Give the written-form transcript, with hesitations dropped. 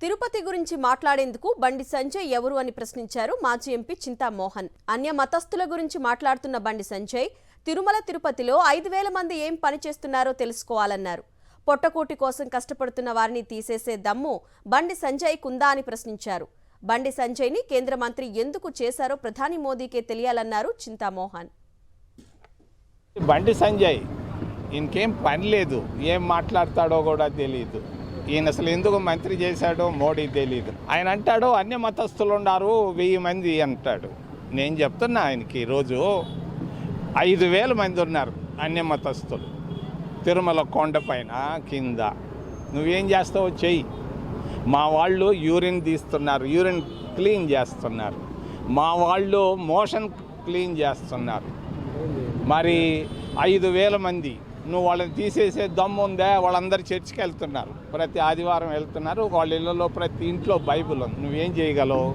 తిరుపతి గురించి మాట్లాడేందుకు బండి సంజయ్ ఎవరు అని ప్రశ్నించారు మాజీ ఎంపీ చింతా మోహన్. అన్య మతస్థుల గురించి మాట్లాడుతున్న బండి సంజయ్ తిరుమల తిరుపతిలో 5,000 మంది ఏం పని చేస్తున్నారో తెలుసుకోవాలన్నారు. పొట్టకూటి కోసం కష్టపడుతున్న వారిని తీసేసే దమ్ము బండి సంజయ్ కుందా అని ప్రశ్నించారు. బండి సంజయ్ని కేంద్ర మంత్రి ఎందుకు చేశారో ప్రధాని మోదీకే తెలియాలన్నారు చింతా మోహన్. బండి సంజయ్ ఇంకేం పని లేదు, ఏం మాట్లాడతాడో కూడా తెలియదు. ఈయన అసలు ఎందుకు మంత్రి చేశాడో మోడీ తెలియదు. ఆయన అంటాడు అన్య మతస్థులు ఉన్నారు 1000 మంది అంటాడు. నేను చెప్తున్నా ఆయనకి ఈరోజు 5,000 మంది ఉన్నారు అన్య మతస్థులు తిరుమల కొండపైన కింద. నువ్వేం చేస్తావో చెయ్యి. మా వాళ్ళు యూరిన్ తీస్తున్నారు, యూరిన్ క్లీన్ చేస్తున్నారు. మా వాళ్ళు మోషన్ క్లీన్ చేస్తున్నారు. మరి 5,000 మంది నువ్వు వాళ్ళని తీసేసే దమ్ము ఉందా? వాళ్ళందరూ చర్చికి వెళ్తున్నారు, ప్రతి ఆదివారం వెళ్తున్నారు. వాళ్ళ ఇళ్ళలో ప్రతి ఇంట్లో బైబిల్ ఉంది. నువ్వేం చేయగలవు?